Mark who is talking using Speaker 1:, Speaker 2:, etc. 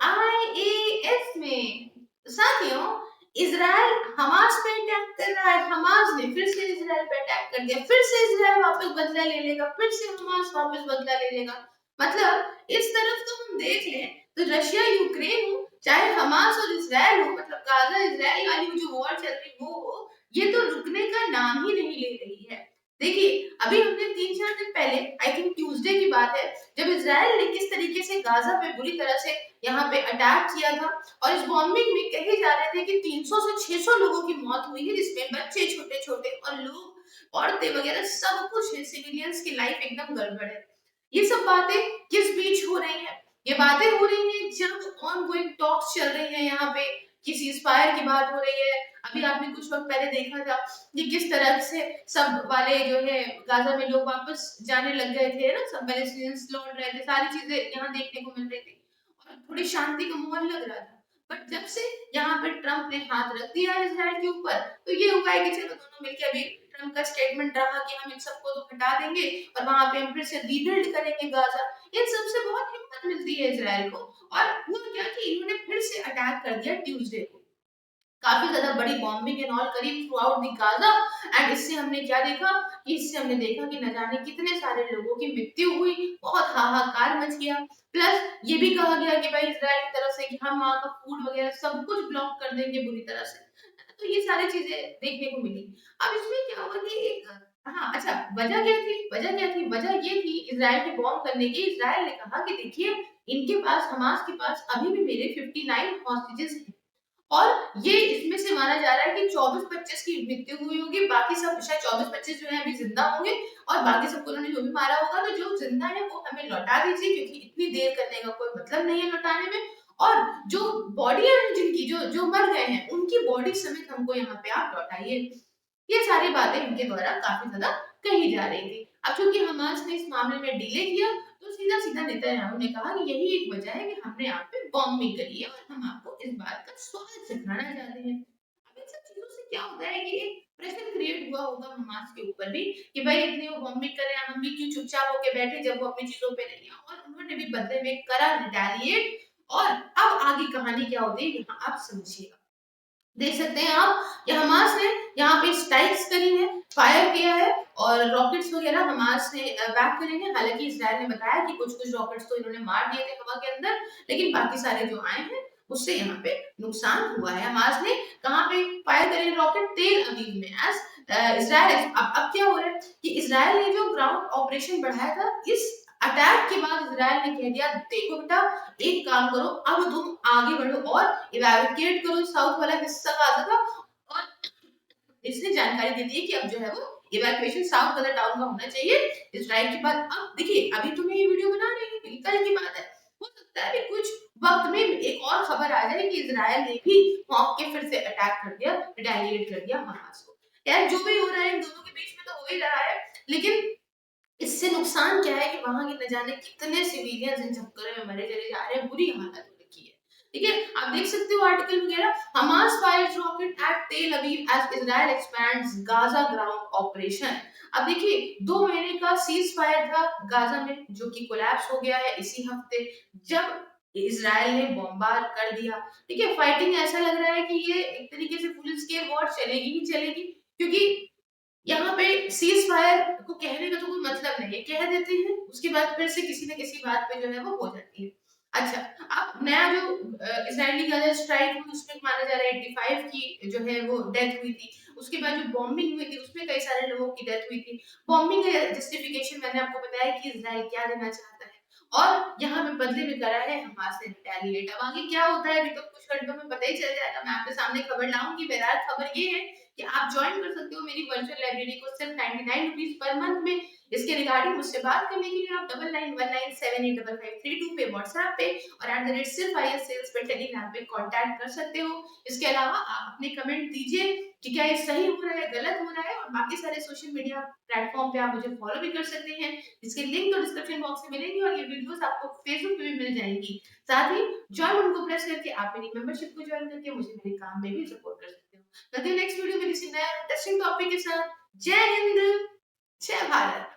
Speaker 1: IAF में साथियों Israel Hamas पे अटैक कर रहा है। हमास ने फिर से इजराइल पे अटैक कर दिया, फिर से इजराइल वापस बदला ले लेगा, फिर से हमास वापस बदला ले लेगा। मतलब इस तरफ तो हम देख लें तो रशिया यूक्रेन हो, चाहे हमास और इजराइल हो, मतलब गाजा इजराइल वाली जो वॉर चल रही वो हो, ये तो रुकने का नाम ही नहीं ले रही है। देखिए अभी हमने 3-4 दिन पहले, आई थिंक ट्यूसडे की बात है, जब इजराइल ने किस तरीके से गाजा पे बुरी तरह से यहाँ पे अटैक किया था और इस बॉम्बिंग में कहे जा रहे थे कि 300 से 600 लोगों की मौत हुई है, जिसमें बच्चे छोटे-छोटे और लोग औरतें वगैरह सब कुछ है, सिविलियंस की लाइफ एकदम गड़बड़ है। ये सब बातें किस बीच हो रही हैं? ये बातें हो रही हैं जब ऑनगोइंग टॉक्स चल रही हैं यहाँ पे कि सीज़फायर की बात हो रही है। अभी आपने कुछ वक्त पहले देखा था कि किस तरह से सब वाले जो है गाजा में लोग वापस जाने लग गए थे ना, सब पैलेस्टीनियंस लौट रहे थे, सारी चीजें यहाँ देखने को मिल रही थी और थोड़ी शांति का माहौल लग रहा था। बट जब से यहाँ पे ट्रम्प ने हाथ रख दिया है इजराइल के ऊपर, तो ये हुआ है कि चलो दोनों मिलकर, अभी ट्रम्प का स्टेटमेंट रहा कि हम इन सबको तो हटा देंगे और वहां पे हम फिर से रीबिल्ड करेंगे गाजा। इन सबसे बहुत हिम्मत मिलती है इजराइल को। और हुआ क्या कि इन्होंने फिर से अटैक कर दिया ट्यूसडे को, काफी ज्यादा बड़ी बॉम्बिंग एंड ऑल करी through out the Gaza. And इससे हमने क्या देखा कि इससे हमने देखा कि न जाने कितने सारे लोगों की मृत्यु हुई, बहुत हाहाकार मच गया। प्लस ये भी कहा गया कि भाई इजराइल की तरफ से कि हम वहां का फूड वगैरह सब कुछ ब्लॉक कर देंगे बुरी तरह से। तो ये सारी चीजें देखने को मिली। अब इसमें क्या हुआ कि एक, हाँ अच्छा, वजह क्या थी, वजह क्या थी, वजह ये थी इजराइल के बॉम्ब करने की। इजराइल ने कहा कि देखिए इनके पास, हमास के पास अभी भी मेरे 59 हॉस्टेजेस हैं और ये इसमें से माना जा रहा है कि 24-25 की मृत्यु हुई होगी, बाकी सब शायद 24-25 जो है अभी जिंदा होंगे और बाकी सबको उन्होंने जो भी मारा होगा, तो जो जिंदा है वो हमें लौटा दीजिए, क्योंकि इतनी देर करने का कोई मतलब नहीं है लौटाने में। और जो बॉडियां हैं जिनकी, जो जो मर गए हैं, उनकी बॉडी समेत हमको यहाँ पे आप लौटाइए। ये सारी बातें इनके द्वारा काफी ज्यादा कही जा रही थी। अब चूंकि हमास ने इस मामले में डिले किया, तो सीधा सीधा नेतन्याहू ने कहा कि यही एक वजह है कि हमने आप पे बॉम्बिंग करी है और हम आपको इस बात का स्वाद चखाना चाहते हैं। अब इन सब चीजों से क्या होता है कि एक प्रेशर क्रिएट हुआ होगा हमास के ऊपर भी कि भाई इतनी वो बॉम्बिंग कर रहे हैं, हम भी क्यों चुपचाप होके बैठे जब वो अपनी चीजों पे नहीं है, और उन्होंने भी बदले में करा रिटेलिएट। और अब आगे कहानी क्या होती है यहाँ आप समझिएगा। देख सकते हैं आप कि हमास ने यहाँ पे स्ट्राइक्स करी है, फायर किया है और रॉकेट्स वगैरह हमास ने बैक करे हैं। हालांकि इजराइल ने बताया कि कुछ कुछ रॉकेट्स तो इन्होंने मार दिए थे हवा के अंदर, लेकिन बाकी सारे जो आए हैं उससे यहाँ पे नुकसान हुआ है। हमास ने कहाँ पे फायर करे रॉकेट? तेल अवीव में। एज इसराइल, अब क्या हो रहा है कि इसराइल ने जो ग्राउंड ऑपरेशन बढ़ाया था, इस अटैक के बाद इसराइल ने कह दिया देखो बेटा, एक काम करो, अब तुम आगे बढ़ो और इवैक्यूएट करो साउथ वाला हिस्सा गाजा का। और इसने जानकारी दे दी है कि अब जो है वो इवैक्यूएशन साउथ वाला टाउन का होना चाहिए इसराइल के बाद। अब देखिए अभी तुम्हें ये वीडियो बना रही है, कल की बात है, हो सकता है कि कुछ वक्त में एक और खबर आ जाए कि इसराइल ने भी मौके फिर से अटैक कर दिया, रिटेलिएट कर दिया हमास को। यार जो भी हो रहा है इन दोनों के बीच में तो हो ही रहा है, लेकिन इससे नुकसान क्या है कि वहां के न जाने कितने सिविलियंस इन चक्करों में मरे चले जा रहे हैं, बुरी हालत हो रखी है। ठीक है, आप देख सकते हो आर्टिकल वगैरह, Hamas Fyers rocket at Tel Aviv as Israel expands Gaza ground operation. अब देखिए 2 महीने का सीज फायर था गाजा में, जो कि कोलैप्स हो गया है इसी हफ्ते जब इजराइल ने बॉम्बार कर दिया। ठीक है, फाइटिंग ऐसा लग रहा है कि ये एक तरीके से फुल स्केल वॉर चलेगी ही चलेगी, क्योंकि यहाँ पे सीज फायर को कहने का तो कोई मतलब नहीं है, कह देते हैं उसके बाद फिर से किसी न किसी बात पे जो है वो हो जाती है। अच्छा, अब नया जो इजरायली गाजा स्ट्राइक हुई उसमें माना जा रहा है 85 की जो है वो डेथ हुई थी। उसके बाद जो बॉम्बिंग हुई थी उसमें कई सारे लोगों की डेथ हुई थी। बॉम्बिंग का जस्टिफिकेशन मैंने आपको बताया कि इजराइल क्या देना चाहता है, और यहाँ पे बदले में करा है हमास ने रिटेलिएट। अब आगे क्या होता है अभी तो कुछ घंटों में पता ही चल जाएगा, मैं आपके सामने खबर लाऊंगी। बहरहाल खबर ये है कि आप ज्वाइन कर सकते हो मेरी वर्चुअल लाइब्रेरी को सिर्फ 99 रुपीज पर मंथ में। इसके रिगार्डिंग मुझसे बात करने के लिए आप 9919785532 पे व्हाट्सएप पे और सिर्फ आई एस सेल्स पे टेलीग्राम पे कांटेक्ट कर सकते हो। इसके अलावा आप अपने कमेंट दीजिए कि क्या ये सही हो रहा है, गलत हो रहा है, और बाकी सारे सोशल मीडिया प्लेटफॉर्म पे आप मुझे फॉलो भी कर सकते हैं, जिसके लिंक तो डिस्क्रिप्शन बॉक्स में मिलेंगे और ये वीडियोस आपको फेसबुक पे भी मिल जाएंगी। साथ ही ज्वाइन बटन को प्रेस करके आप मेरी मेंबरशिप को ज्वाइन करके मुझे मेरे काम में भी सपोर्ट कर सकते हो। मिलते हैं नेक्स्ट वीडियो में किसी नए इंटरेस्टिंग टॉपिक के साथ। जय हिंद, जय भारत।